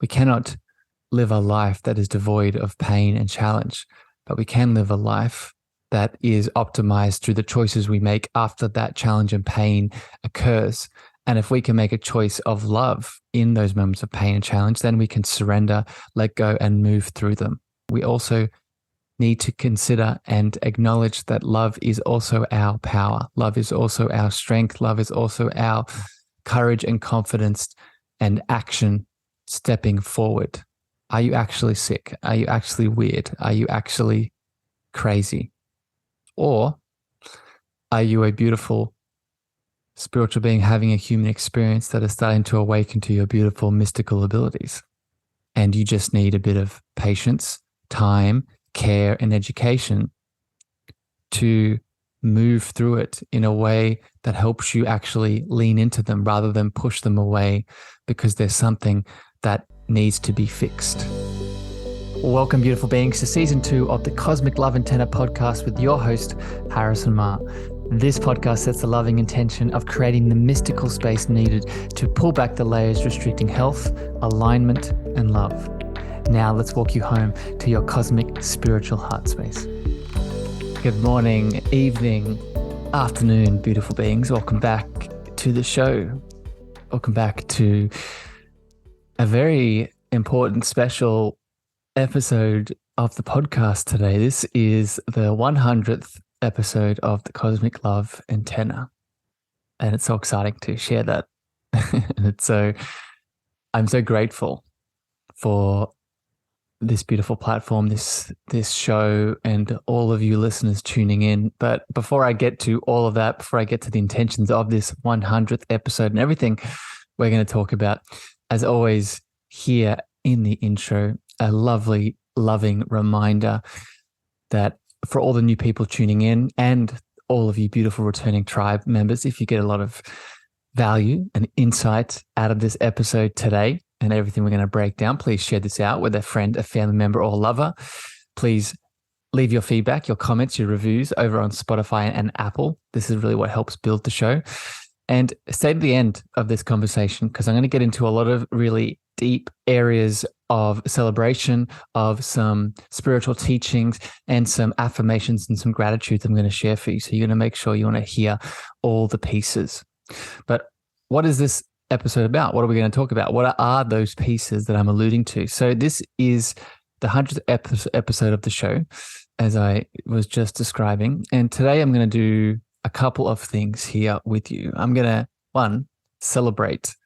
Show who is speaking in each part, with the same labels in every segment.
Speaker 1: We cannot live a life that is devoid of pain and challenge, but we can live a life that is optimized through the choices we make after that challenge and pain occurs. And if we can make a choice of love in those moments of pain and challenge, then we can surrender, let go, and move through them. We also need to consider and acknowledge that love is also our power. Love is also our strength. Love is also our courage and confidence and action stepping forward. Are you actually sick? Are you actually weird? Are you actually crazy? Or are you a beautiful spiritual being having a human experience that is starting to awaken to your beautiful mystical abilities? And you just need a bit of patience, time, care, and education to move through it in a way that helps you actually lean into them rather than push them away because there's something that needs to be fixed. Welcome, beautiful beings, to season 2 of the Cosmic Love Antenna podcast with your host, Harrison Ma. This podcast sets the loving intention of creating the mystical space needed to pull back the layers restricting health, alignment, and love. Now let's walk you home to your cosmic spiritual heart space. Good morning, evening, afternoon, beautiful beings. Welcome back to the show. Welcome back to a very important, special episode of the podcast today. This is the 100th episode of the Cosmic Love Antenna. And it's so exciting to share that. And I'm so grateful for this beautiful platform, this show, and all of you listeners tuning in. But before I get to all of that, before I get to the intentions of this 100th episode and everything we're going to talk about, as always, here in the intro, a lovely, loving reminder that for all the new people tuning in and all of you beautiful returning tribe members, if you get a lot of value and insight out of this episode today and everything we're going to break down, please share this out with a friend, a family member, or lover. Please leave your feedback, your comments, your reviews over on Spotify and Apple. This is really what helps build the show. And stay to the end of this conversation because I'm going to get into a lot of really deep areas of celebration, of some spiritual teachings and some affirmations and some gratitudes I'm going to share for you. So you're going to make sure you want to hear all the pieces. But what is this episode about? What are we going to talk about? What are those pieces that I'm alluding to? So this is the 100th episode of the show, as I was just describing. And today I'm going to do a couple of things here with you. I'm going to, one, celebrate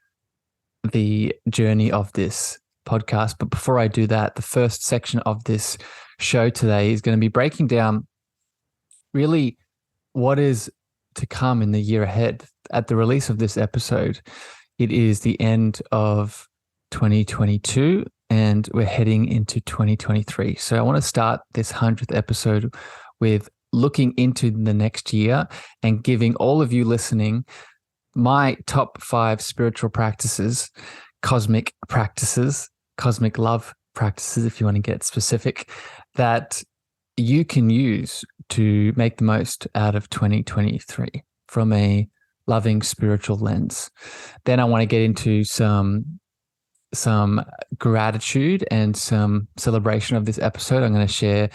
Speaker 1: the journey of this podcast. But before I do that, the first section of this show today is going to be breaking down really what is to come in the year ahead. At the release of this episode, it is the end of 2022 and we're heading into 2023. So I want to start this 100th episode with looking into the next year and giving all of you listening my top 5 spiritual practices, cosmic love practices, if you want to get specific, that you can use to make the most out of 2023 from a loving spiritual lens. Then I want to get into some gratitude and some celebration of this episode. I'm going to share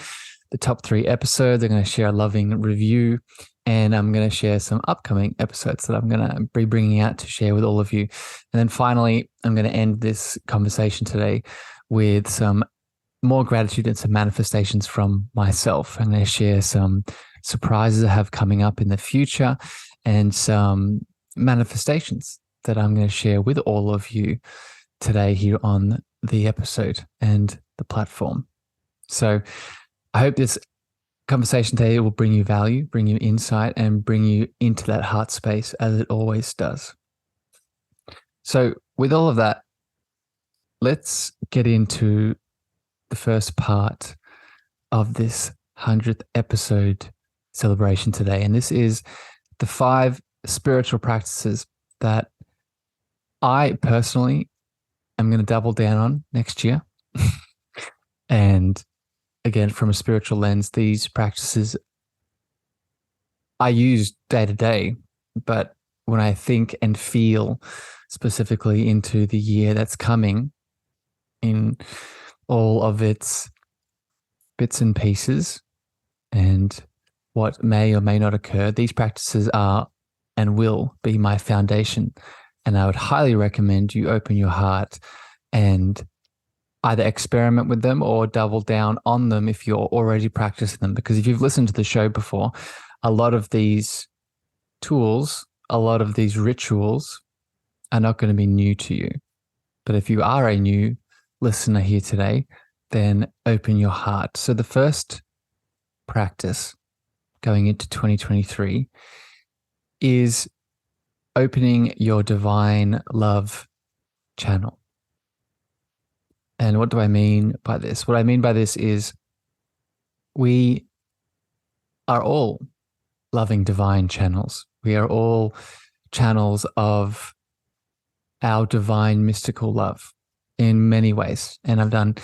Speaker 1: the top 3 episodes. I'm going to share a loving review, and I'm going to share some upcoming episodes that I'm going to be bringing out to share with all of you. And then finally, I'm going to end this conversation today with some more gratitude and some manifestations from myself. I'm going to share some surprises I have coming up in the future and some manifestations that I'm going to share with all of you today here on the episode and the platform. So I hope this conversation today will bring you value, bring you insight, and bring you into that heart space as it always does. So with all of that, let's get into the first part of this 100th episode celebration today. And this is the 5 spiritual practices that I personally am going to double down on next year. And again, from a spiritual lens, these practices I use day to day, but when I think and feel specifically into the year that's coming, in all of its bits and pieces and what may or may not occur. These practices are and will be my foundation. And I would highly recommend you open your heart and either experiment with them or double down on them if you're already practicing them. Because if you've listened to the show before, a lot of these tools, a lot of these rituals are not going to be new to you. But if you are a new listener here today, then open your heart. So the first practice going into 2023 is opening your divine love channel. And what do I mean by this? What I mean by this is we are all loving divine channels. We are all channels of our divine mystical love in many ways. And I've done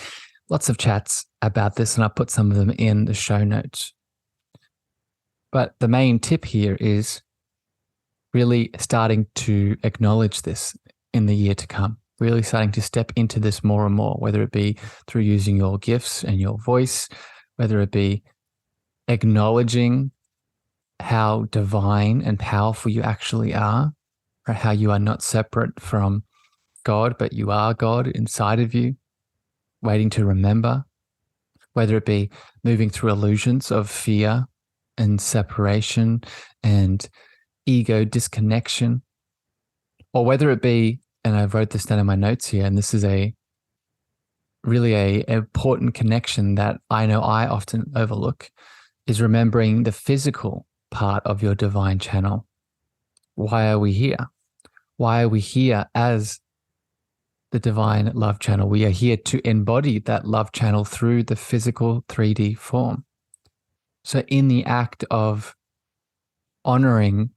Speaker 1: lots of chats about this, and I'll put some of them in the show notes. But the main tip here is really starting to acknowledge this in the year to come, really starting to step into this more and more, whether it be through using your gifts and your voice, whether it be acknowledging how divine and powerful you actually are, or how you are not separate from God, but you are God inside of you, waiting to remember, whether it be moving through illusions of fear and separation and ego disconnection, or whether it be, and I wrote this down in my notes here, and this is really a important connection that I know I often overlook, is remembering the physical part of your divine channel. Why are we here? Why are we here as the divine love channel? We are here to embody that love channel through the physical 3D form. So in the act of honoring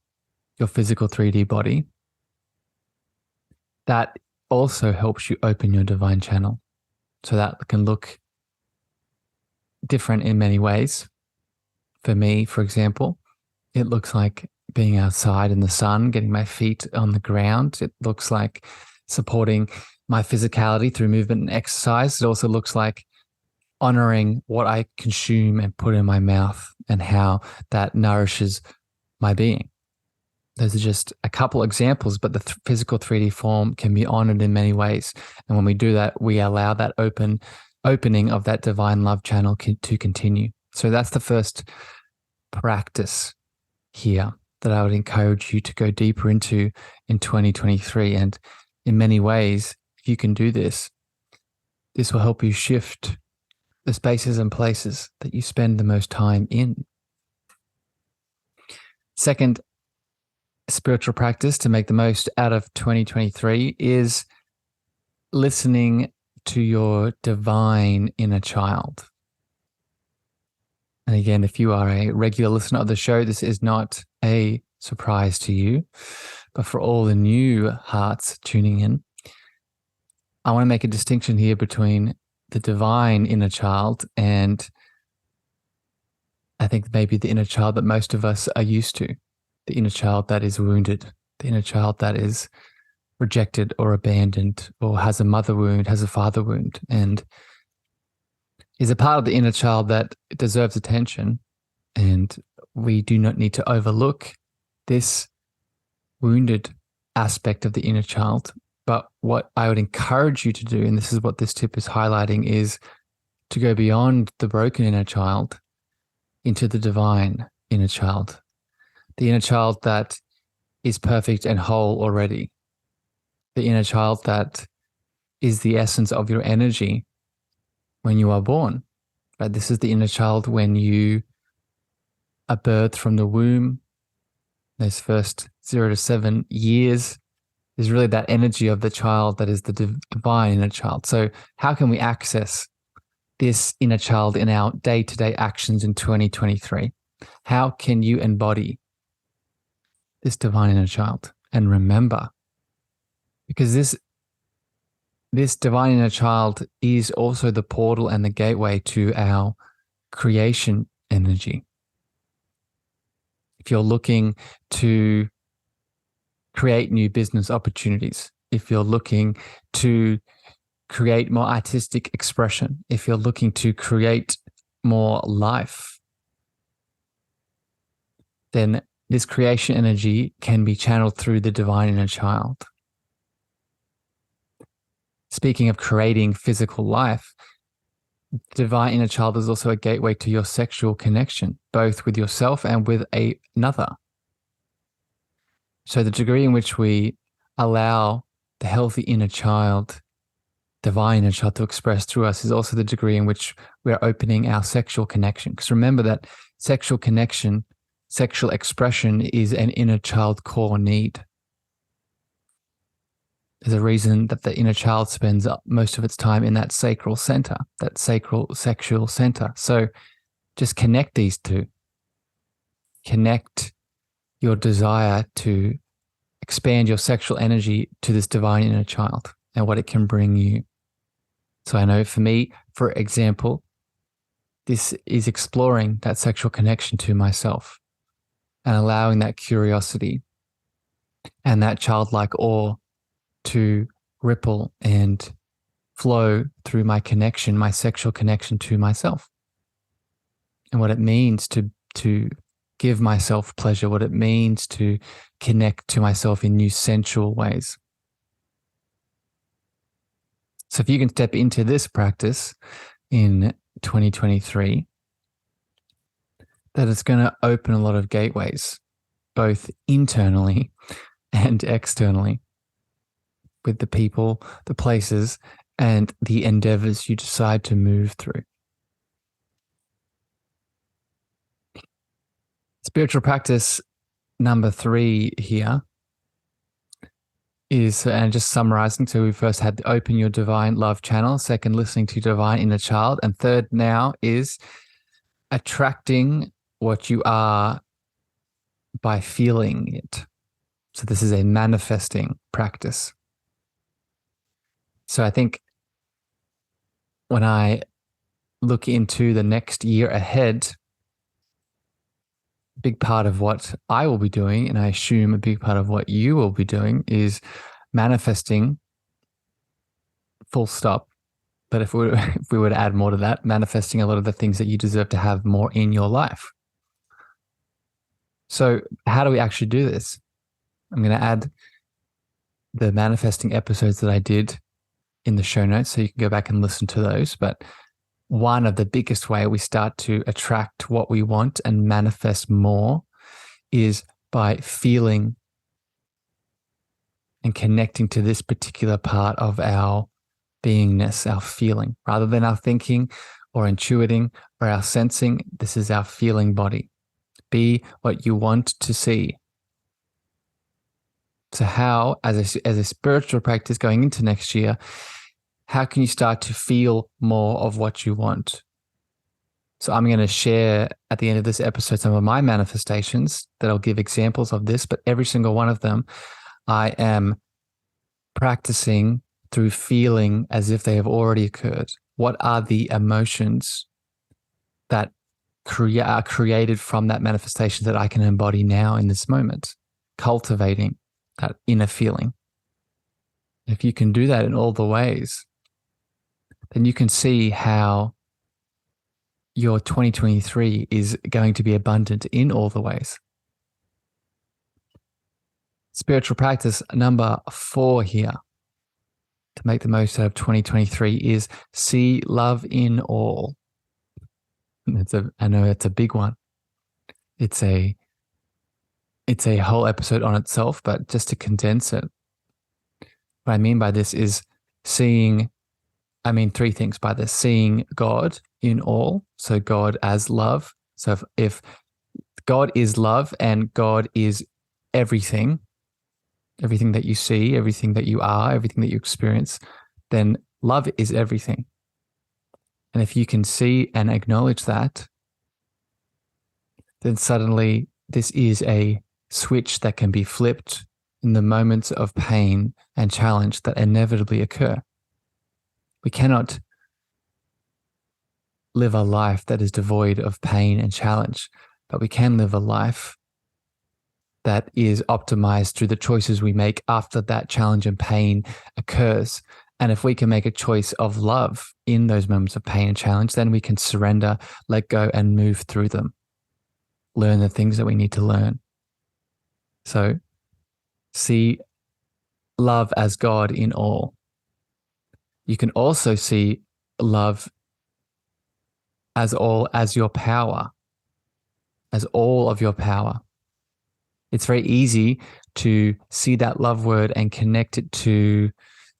Speaker 1: your physical 3D body, that also helps you open your divine channel. So that can look different in many ways. For me, for example, it looks like being outside in the sun, getting my feet on the ground. It looks like supporting my physicality through movement and exercise. It also looks like honoring what I consume and put in my mouth and how that nourishes my being. Those are just a couple examples, but the physical 3D form can be honored in many ways. And when we do that, we allow that opening of that divine love channel to continue. So that's the first practice here that I would encourage you to go deeper into in 2023. And in many ways, if you can do this, this will help you shift the spaces and places that you spend the most time in. Second spiritual practice to make the most out of 2023 is listening to your divine inner child. And again, if you are a regular listener of the show, this is not a surprise to you. But for all the new hearts tuning in, I want to make a distinction here between the divine inner child and I think maybe the inner child that most of us are used to, the inner child that is wounded, the inner child that is rejected or abandoned or has a mother wound, has a father wound, and is a part of the inner child that deserves attention. And we do not need to overlook this wounded aspect of the inner child. But what I would encourage you to do, and this is what this tip is highlighting, is to go beyond the broken inner child into the divine inner child, the inner child that is perfect and whole already, the inner child that is the essence of your energy when you are born. Right? This is the inner child when you are birthed from the womb. Those first 0 to 7 years is really that energy of the child that is the divine inner child. So how can we access this inner child in our day-to-day actions in 2023? How can you embody this divine inner child? And remember, because this divine inner child is also the portal and the gateway to our creation energy. If you're looking to create new business opportunities, if you're looking to create more artistic expression, if you're looking to create more life, then this creation energy can be channeled through the divine inner child. Speaking of creating physical life, the divine inner child is also a gateway to your sexual connection, both with yourself and with another. So the degree in which we allow the healthy inner child, divine inner child, to express through us is also the degree in which we're opening our sexual connection. Because remember that sexual connection, sexual expression is an inner child core need. There's a reason that the inner child spends most of its time in that sacral center, that sacral sexual center. So just connect these two. Connect your desire to expand your sexual energy to this divine inner child and what it can bring you. So I know for me, for example, this is exploring that sexual connection to myself and allowing that curiosity and that childlike awe to ripple and flow through my connection, my sexual connection to myself, and what it means to give myself pleasure, what it means to connect to myself in new sensual ways. So if you can step into this practice in 2023, that it's going to open a lot of gateways, both internally and externally, with the people, the places, and the endeavors you decide to move through. Spiritual practice number 3 here is, and just summarizing, so we first had open your divine love channel, second, listening to divine inner child, and third now is attracting what you are by feeling it. So this is a manifesting practice. So I think when I look into the next year ahead, a big part of what I will be doing, and I assume a big part of what you will be doing, is manifesting, full stop. But if we were to add more to that, manifesting a lot of the things that you deserve to have more in your life. So how do we actually do this? I'm going to add the manifesting episodes that I did in the show notes, so you can go back and listen to those. But one of the biggest way we start to attract what we want and manifest more is by feeling and connecting to this particular part of our beingness, our feeling, rather than our thinking or intuiting or our sensing. This is our feeling body. Be what you want to see. So how, as a spiritual practice going into next year, how can you start to feel more of what you want? So I'm going to share at the end of this episode some of my manifestations that I'll give examples of this, but every single one of them I am practicing through feeling as if they have already occurred. What are the emotions that are created from that manifestation that I can embody now in this moment? Cultivating that inner feeling. If you can do that in all the ways, then you can see how your 2023 is going to be abundant in all the ways. Spiritual practice number 4 here to make the most out of 2023 is see love in all. I know it's a big one. It's a whole episode on itself, but just to condense it, what I mean by this is seeing, I mean 3 things by this: seeing God in all, so God as love. So if God is love and God is everything that you see, everything that you are, everything that you experience, then love is everything. And if you can see and acknowledge that, then suddenly this is a switch that can be flipped in the moments of pain and challenge that inevitably occur. We cannot live a life that is devoid of pain and challenge, but we can live a life that is optimized through the choices we make after that challenge and pain occurs. And if we can make a choice of love in those moments of pain and challenge, then we can surrender, let go, and move through them. Learn the things that we need to learn. So see love as God in all. You can also see love as your power, as all of your power. It's very easy to see that love word and connect it to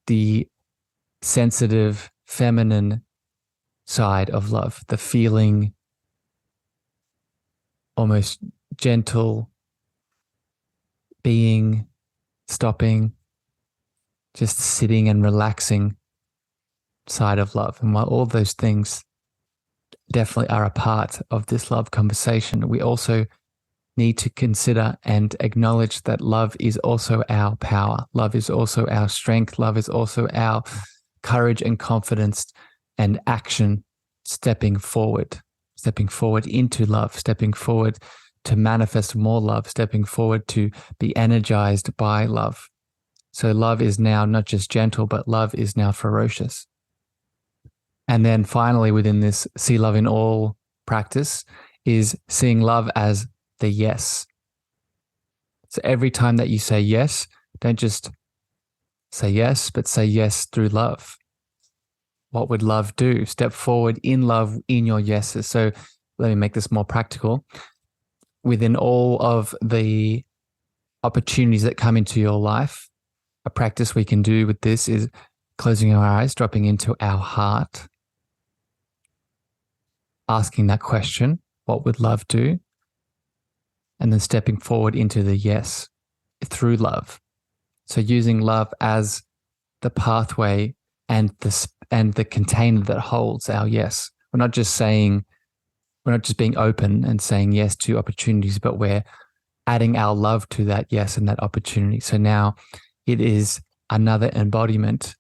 Speaker 1: the sensitive, feminine side of love, the feeling, almost gentle, being, stopping, just sitting and relaxing side of love. And while all those things definitely are a part of this love conversation, we also need to consider and acknowledge that love is also our power. Love is also our strength. Love is also our courage and confidence and action, stepping forward into love, stepping forward to manifest more love, stepping forward to be energized by love. So love is now not just gentle, but love is now ferocious. And then finally, within this see love in all practice is seeing love as the yes. So every time that you say yes, don't just say yes, but say yes through love. What would love do? Step forward in love in your yeses. So let me make this more practical. Within all of the opportunities that come into your life, a practice we can do with this is closing our eyes, dropping into our heart, asking that question, what would love do? And then stepping forward into the yes through love. So using love as the pathway and the container that holds our yes. We're not just being open and saying yes to opportunities, but we're adding our love to that yes and that opportunity. So now it is another embodiment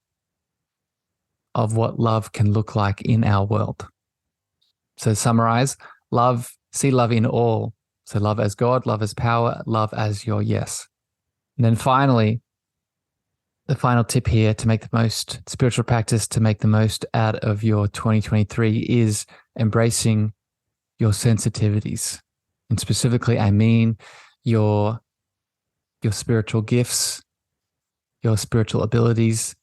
Speaker 1: of what love can look like in our world. So summarize, see love in all. So love as God, love as power, love as your yes. And then finally, the final tip here to make the most spiritual practice, to make the most out of your 2023 is embracing your sensitivities. And specifically, I mean your spiritual gifts, your spiritual abilities,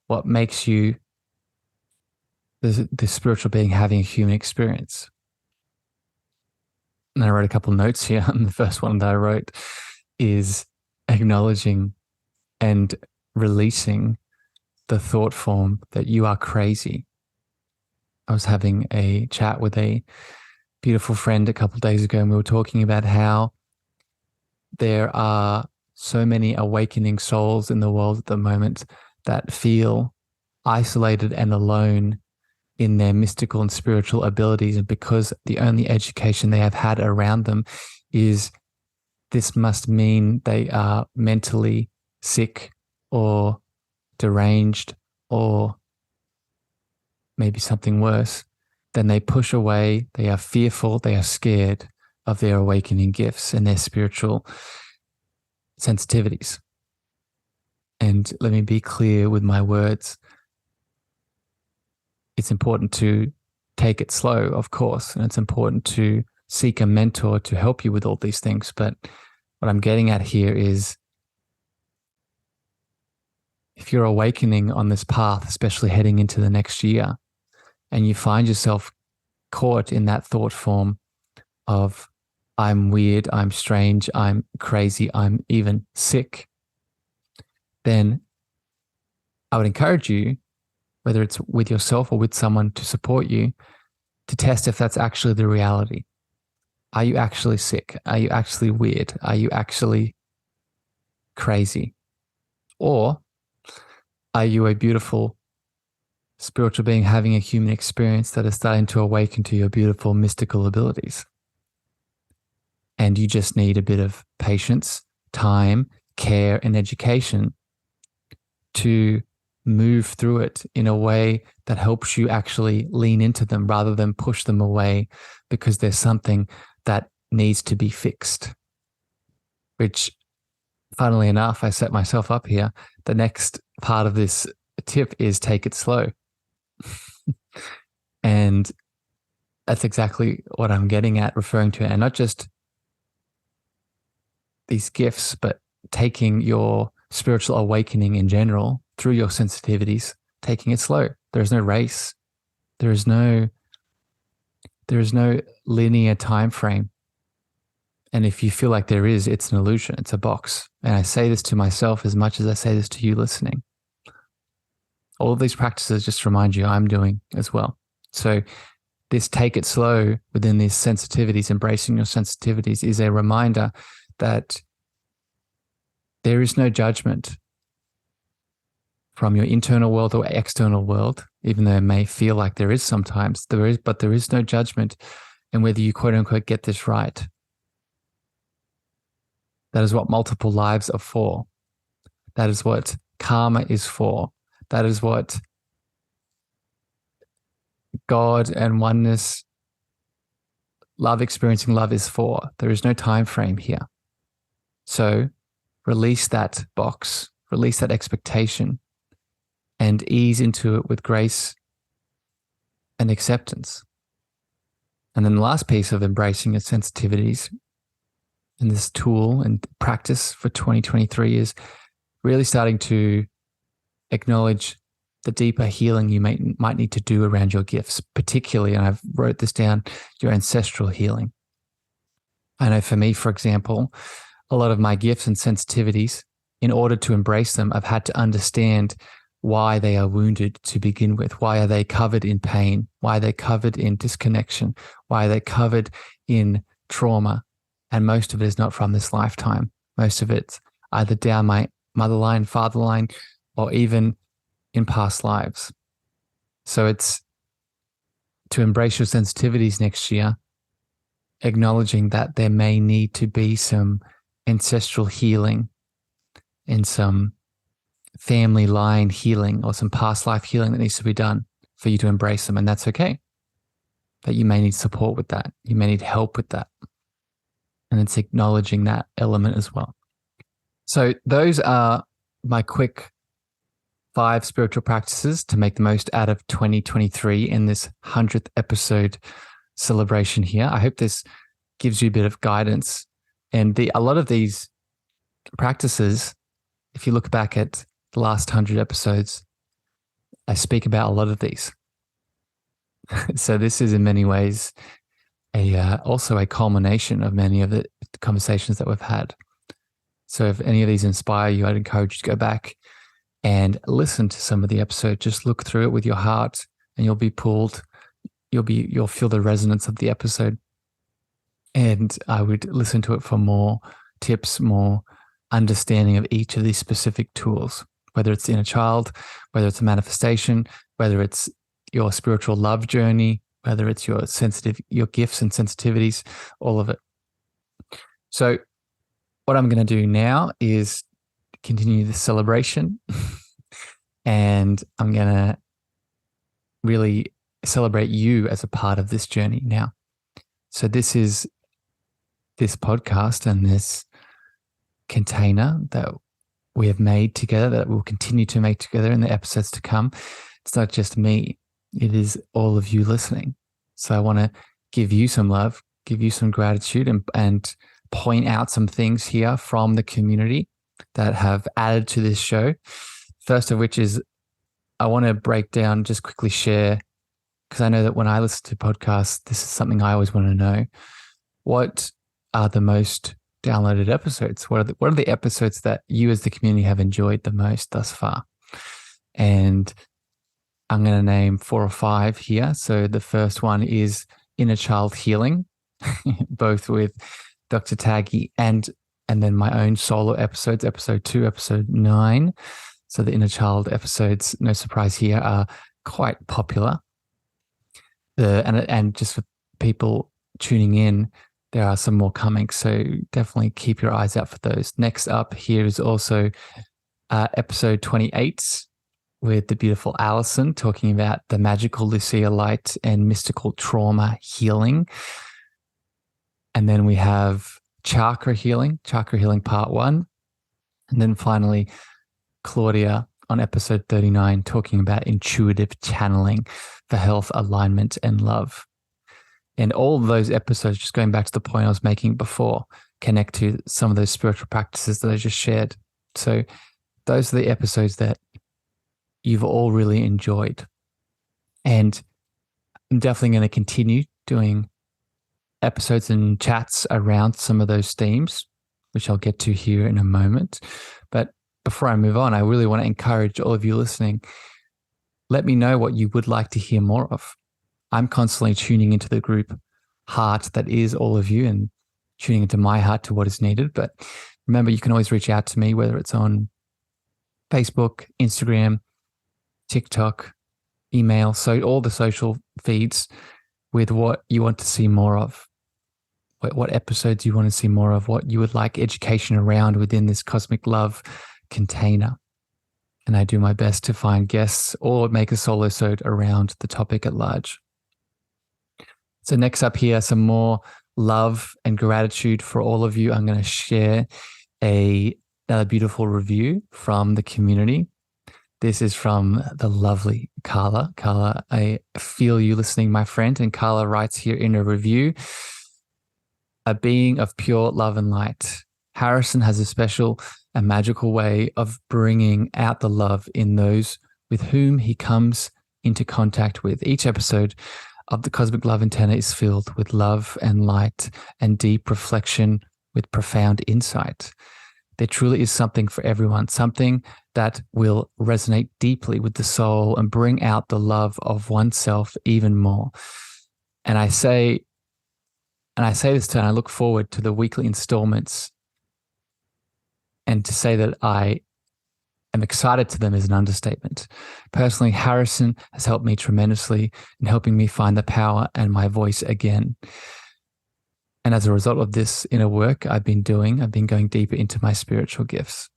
Speaker 1: what makes you the spiritual being having a human experience. And I wrote a couple of notes here. And the first one that I wrote is acknowledging and releasing the thought form that you are crazy. I was having a chat with a beautiful friend a couple of days ago, and we were talking about how there are so many awakening souls in the world at the moment that feel isolated and alone in their mystical and spiritual abilities. And because the only education they have had around them is this must mean they are mentally sick or deranged or maybe something worse, then they push away, they are fearful, they are scared of their awakening gifts and their spiritual sensitivities. And let me be clear with my words. It's important to take it slow, of course, and it's important to seek a mentor to help you with all these things. But what I'm getting at here is if you're awakening on this path, especially heading into the next year, and you find yourself caught in that thought form of, I'm weird, I'm strange, I'm crazy, I'm even sick, then I would encourage you, whether it's with yourself or with someone to support you, to test if that's actually the reality. Are you actually sick? Are you actually weird? Are you actually crazy? Or are you a beautiful spiritual being having a human experience that is starting to awaken to your beautiful mystical abilities? And you just need a bit of patience, time, care, and education to move through it in a way that helps you actually lean into them rather than push them away because there's something that needs to be fixed. Which, funnily enough, I set myself up here. The next part of this tip is take it slow. And that's exactly what I'm getting at, referring to, and not just these gifts, but taking your spiritual awakening in general through your sensitivities, taking it slow. There's no race. There is no linear time frame. And if you feel like there is, it's an illusion. It's a box. And I say this to myself as much as I say this to you listening. All of these practices just remind you I'm doing as well. So this take it slow within these sensitivities, embracing your sensitivities, is a reminder that there is no judgment from your internal world or external world, even though it may feel like there is sometimes. But there is no judgment in whether you quote unquote get this right. That is what multiple lives are for. That is what karma is for. That is what God and oneness, love, experiencing love is for. There is no time frame here. So release that box, release that expectation, and ease into it with grace and acceptance. And then the last piece of embracing your sensitivities in this tool and practice for 2023 is really starting to acknowledge the deeper healing you might need to do around your gifts, particularly, and I've wrote this down, your ancestral healing. I know for me, for example, a lot of my gifts and sensitivities, in order to embrace them, I've had to understand why they are wounded to begin with. Why are they covered in pain? Why are they covered in disconnection? Why are they covered in trauma? And most of it is not from this lifetime. Most of it's either down my motherline, fatherline, or even in past lives. So it's to embrace your sensitivities next year, acknowledging that there may need to be some ancestral healing and some family line healing or some past life healing that needs to be done for you to embrace them. And that's okay. But you may need support with that. You may need help with that. And it's acknowledging that element as well. So those are my quick 5 spiritual practices to make the most out of 2023 in this 100th episode celebration here. I hope this gives you a bit of guidance. And a lot of these practices, if you look back at the last 100 episodes, I speak about a lot of these. So this is in many ways also a culmination of many of the conversations that we've had. So if any of these inspire you, I'd encourage you to go back and listen to some of the episode. Just look through it with your heart and you'll be pulled. You'll feel the resonance of the episode. And I would listen to it for more tips, more understanding of each of these specific tools, whether it's inner child, whether it's a manifestation, whether it's your spiritual love journey, whether it's your gifts and sensitivities, all of it. So what I'm going to do now is continue the celebration and I'm going to really celebrate you as a part of this journey now. So this is this podcast and this container that we have made together, that we'll continue to make together in the episodes to come. It's not just me, it is all of you listening. So I want to give you some love, give you some gratitude, and point out some things here from the community that have added to this show. First of which is I want to break down, just quickly share, because I know that when I listen to podcasts, this is something I always want to know. What are the most downloaded episodes? What are the episodes that you as the community have enjoyed the most thus far? And I'm going to name 4 or 5 here. So the first one is Inner Child Healing, both with Dr. Taggy and then my own solo episodes, episode 2, episode 9. So the Inner Child episodes, no surprise here, are quite popular. And just for people tuning in, there are some more coming. So definitely keep your eyes out for those. Next up here is also episode 28 with the beautiful Alison talking about the magical Lucia light and mystical trauma healing. And then we have chakra healing part 1. And then finally, Claudia on episode 39, talking about intuitive channeling for health, alignment, and love. And all of those episodes, just going back to the point I was making before, connect to some of those spiritual practices that I just shared. So those are the episodes that you've all really enjoyed. And I'm definitely going to continue doing episodes and chats around some of those themes, which I'll get to here in a moment. But before I move on, I really want to encourage all of you listening. Let me know what you would like to hear more of. I'm constantly tuning into the group heart that is all of you and tuning into my heart to what is needed. But remember, you can always reach out to me, whether it's on Facebook, Instagram, TikTok, email, so all the social feeds with what you want to see more of, what episodes you want to see more of, what you would like education around within this cosmic love container. And I do my best to find guests or make a solo-sode around the topic at large. So next up here, some more love and gratitude for all of you. I'm going to share another beautiful review from the community. This is from the lovely Carla. Carla, I feel you listening, my friend. And Carla writes here in a review, a being of pure love and light. Harrison has a special and magical way of bringing out the love in those with whom he comes into contact with. Each episode of the Cosmic Love Antenna is filled with love and light and deep reflection with profound insight. There truly is something for everyone, something that will resonate deeply with the soul and bring out the love of oneself even more. And I say this to, and I look forward to the weekly installments, and to say that I am excited to them is an understatement. Personally, Harrison has helped me tremendously in helping me find the power and my voice again. And as a result of this inner work I've been going deeper into my spiritual gifts.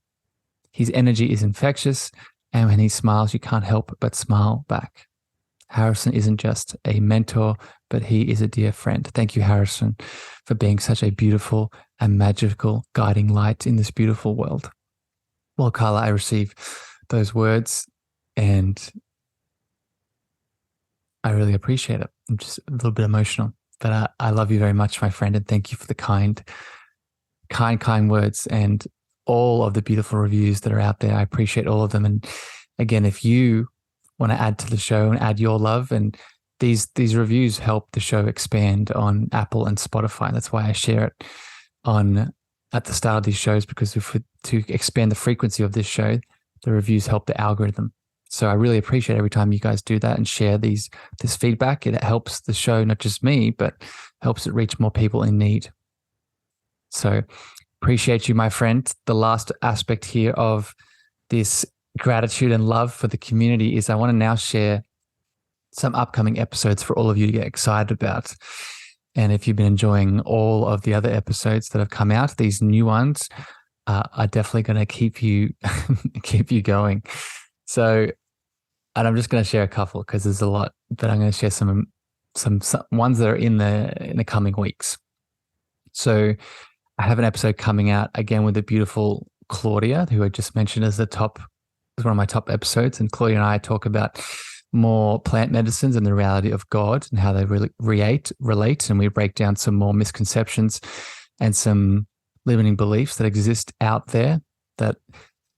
Speaker 1: His energy is infectious, and when he smiles, you can't help but smile back. Harrison isn't just a mentor, but he is a dear friend. Thank you, Harrison, for being such a beautiful and magical guiding light in this beautiful world. Well, Carla, I receive those words and I really appreciate it. I'm just a little bit emotional, but I love you very much, my friend, and thank you for the kind words and all of the beautiful reviews that are out there. I appreciate all of them. And again, if you want to add to the show and add your love, and these reviews help the show expand on Apple and Spotify. That's why I share it at the start of these shows, because to expand the frequency of this show, the reviews help the algorithm. So I really appreciate every time you guys do that and share this feedback. It helps the show, not just me, but helps it reach more people in need. So appreciate you, my friend. The last aspect here of this gratitude and love for the community is I want to now share some upcoming episodes for all of you to get excited about. And if you've been enjoying all of the other episodes that have come out, these new ones are definitely going to keep you going. So, and I'm just going to share a couple because there's a lot, but I'm going to share some ones that are in the coming weeks. So I have an episode coming out again with the beautiful Claudia, who I just mentioned as one of my top episodes. And Claudia and I talk about more plant medicines and the reality of God and how they really relate. And we break down some more misconceptions and some limiting beliefs that exist out there that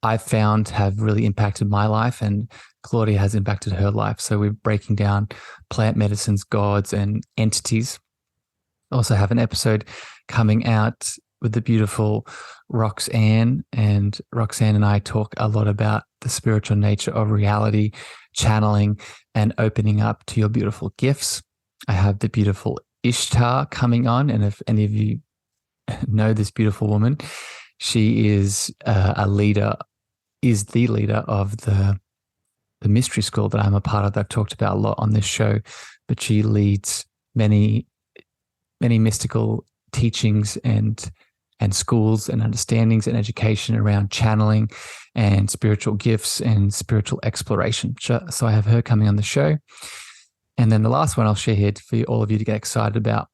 Speaker 1: I've found have really impacted my life, and Claudia has impacted her life. So we're breaking down plant medicines, gods, and entities. Also have an episode coming out with the beautiful Roxanne, and Roxanne and I talk a lot about the spiritual nature of reality, channeling, and opening up to your beautiful gifts. I have the beautiful Ishtar coming on, and if any of you know this beautiful woman, she is the leader of the mystery school that I'm a part of that I've talked about a lot on this show, but she leads many mystical teachings and schools and understandings and education around channeling and spiritual gifts and spiritual exploration. So I have her coming on the show. And then the last one I'll share here for all of you to get excited about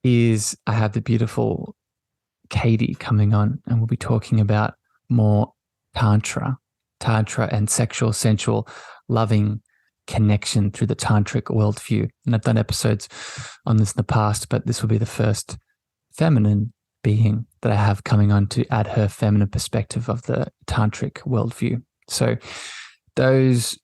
Speaker 1: is I have the beautiful Katie coming on, and we'll be talking about more Tantra Tantra and sexual, sensual, loving connection through the tantric worldview. And I've done episodes on this in the past, but this will be the first feminine being that I have coming on to add her feminine perspective of the tantric worldview. So those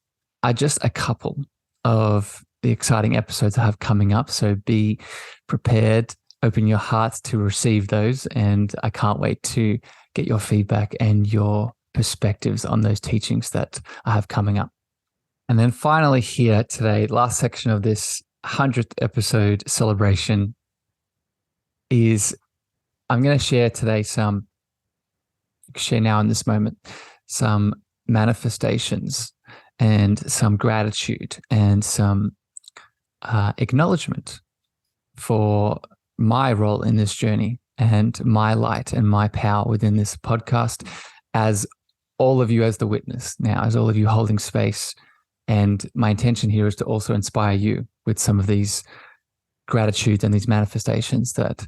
Speaker 1: are just a couple of the exciting episodes I have coming up. So be prepared, open your hearts to receive those. And I can't wait to get your feedback and your perspectives on those teachings that I have coming up. And then finally here today, last section of this 100th episode celebration is I'm going to share today share now in this moment, some manifestations and some gratitude and some acknowledgement for my role in this journey and my light and my power within this podcast as all of you as the witness now, as all of you holding space. And my intention here is to also inspire you with some of these gratitudes and these manifestations that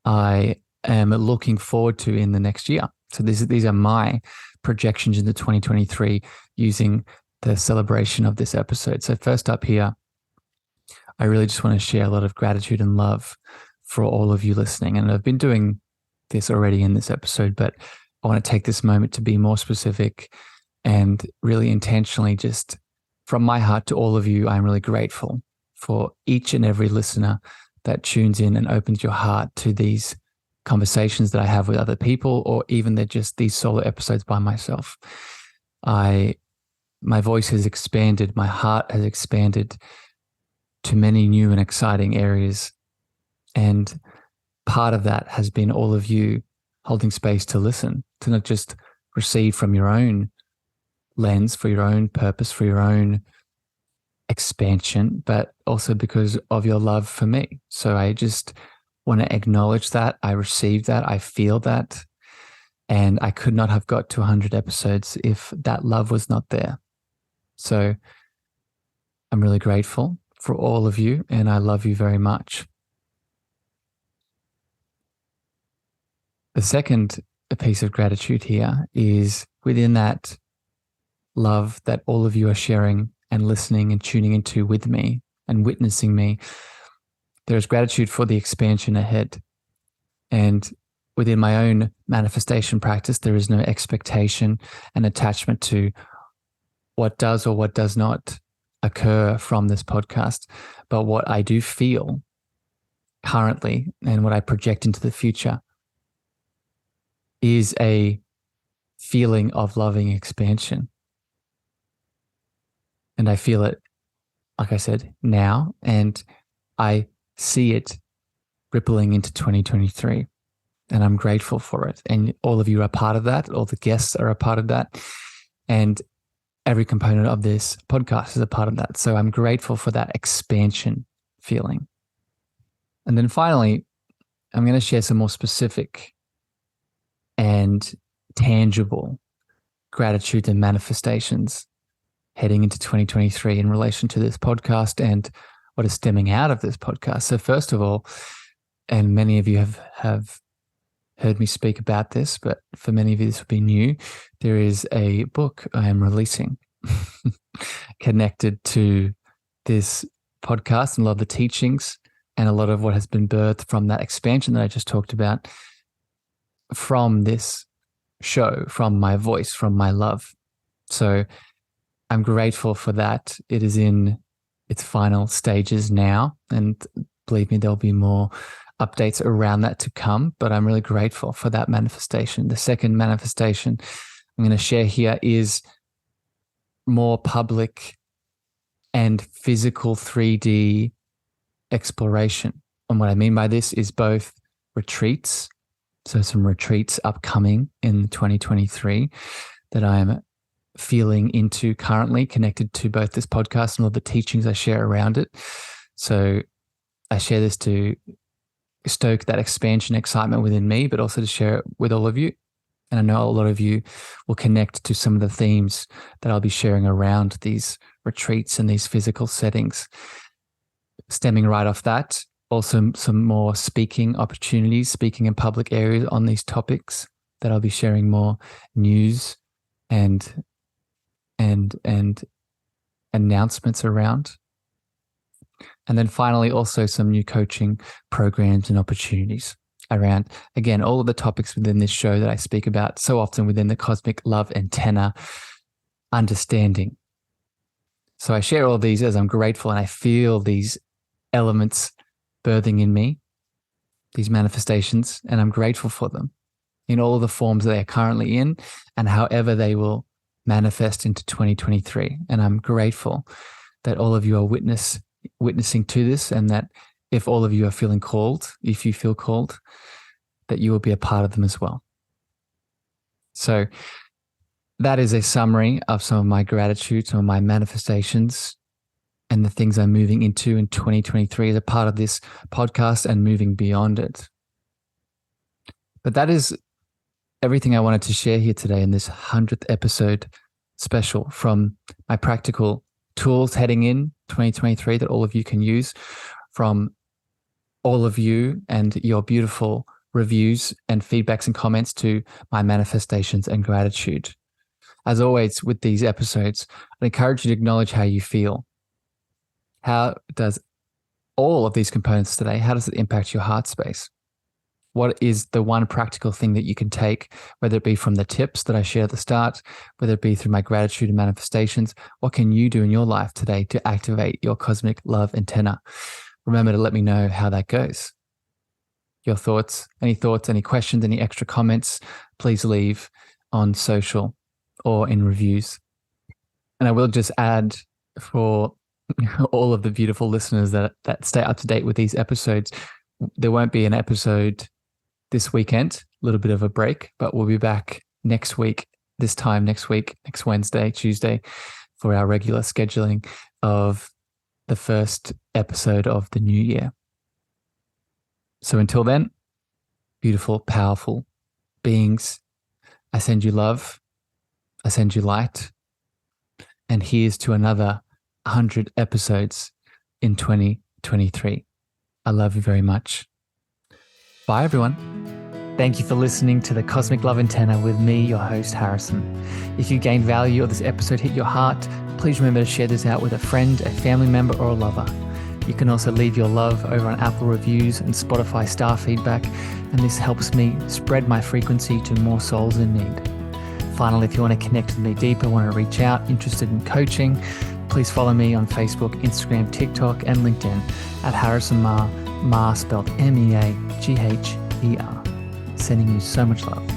Speaker 1: I am looking forward to in the next year. So these are my projections into 2023 using the celebration of this episode. So first up here, I really just want to share a lot of gratitude and love for all of you listening. And I've been doing this already in this episode, but I want to take this moment to be more specific and really intentionally just from my heart to all of you. I'm really grateful for each and every listener that tunes in and opens your heart to these conversations that I have with other people, or even they're just these solo episodes by myself. My voice has expanded, my heart has expanded to many new and exciting areas. And part of that has been all of you holding space to listen, to not just receive from your own lens, for your own purpose, for your own expansion, but also because of your love for me. So I just want to acknowledge that. I receive that. I feel that. And I could not have got to 100 episodes if that love was not there. So I'm really grateful for all of you, and I love you very much. The second piece of gratitude here is within that love that all of you are sharing and listening and tuning into with me and witnessing me, there is gratitude for the expansion ahead. And within my own manifestation practice, there is no expectation and attachment to what does or what does not occur from this podcast. But what I do feel currently and what I project into the future is a feeling of loving expansion. And I feel it, like I said, now, and I see it rippling into 2023. And I'm grateful for it. And all of you are part of that. All the guests are a part of that. And every component of this podcast is a part of that. So I'm grateful for that expansion feeling. And then finally, I'm going to share some more specific and tangible gratitude and manifestations heading into 2023 in relation to this podcast and what is stemming out of this podcast. So first of all, and many of you have heard me speak about this, but for many of you this will be new, there is a book I am releasing connected to this podcast and a lot of the teachings and a lot of what has been birthed from that expansion that I just talked about from this show, from my voice, from my love. So I'm grateful for that. It is in its final stages now, and believe me, there'll be more updates around that to come, but I'm really grateful for that manifestation. The second manifestation I'm going to share here is more public and physical 3D exploration. And what I mean by this is both retreats, so some retreats upcoming in 2023 that I'm feeling into currently, connected to both this podcast and all the teachings I share around it. So I share this to stoke that expansion excitement within me, but also to share it with all of you. And I know a lot of you will connect to some of the themes that I'll be sharing around these retreats and these physical settings. Stemming right off that, also some more speaking opportunities, speaking in public areas on these topics that I'll be sharing more news and and announcements around. And then finally, also some new coaching programs and opportunities around, again, all of the topics within this show that I speak about so often within the cosmic love antenna understanding. So I share all these as I'm grateful and I feel these elements birthing in me, these manifestations, and I'm grateful for them in all of the forms that they are currently in and however they will manifest into 2023. And I'm grateful that all of you are witnessing to this, and that if all of you are feeling called, if you feel called, that you will be a part of them as well. So that is a summary of some of my gratitude, some of my manifestations, and the things I'm moving into in 2023 as a part of this podcast and moving beyond it. But that is everything I wanted to share here today in this 100th episode special, from my practical tools heading in 2023 that all of you can use, from all of you and your beautiful reviews and feedbacks and comments, to my manifestations and gratitude. As always with these episodes, I encourage you to acknowledge how you feel. How does all of these components today, how does it impact your heart space? What is the one practical thing that you can take, whether it be from the tips that I shared at the start, whether it be through my gratitude and manifestations? What can you do in your life today to activate your cosmic love antenna? Remember to let me know how that goes. Your thoughts, any questions, any extra comments, please leave on social or in reviews. And I will just add, for all of the beautiful listeners that stay up to date with these episodes, there won't be an episode this weekend, a little bit of a break, but we'll be back next week, next Wednesday, Tuesday, for our regular scheduling of the first episode of the new year. So until then, beautiful, powerful beings, I send you love, I send you light, and here's to another 100 episodes in 2023. I love you very much. Bye, everyone. Thank you for listening to the Cosmic Love Antenna with me, your host, Harrison. If you gained value or this episode hit your heart, please remember to share this out with a friend, a family member, or a lover. You can also leave your love over on Apple reviews and Spotify star feedback, and this helps me spread my frequency to more souls in need. Finally, if you want to connect with me deeper, want to reach out, interested in coaching, please follow me on Facebook, Instagram, TikTok, and LinkedIn at Harrison Meagher, spelled Meagher. Sending you so much love.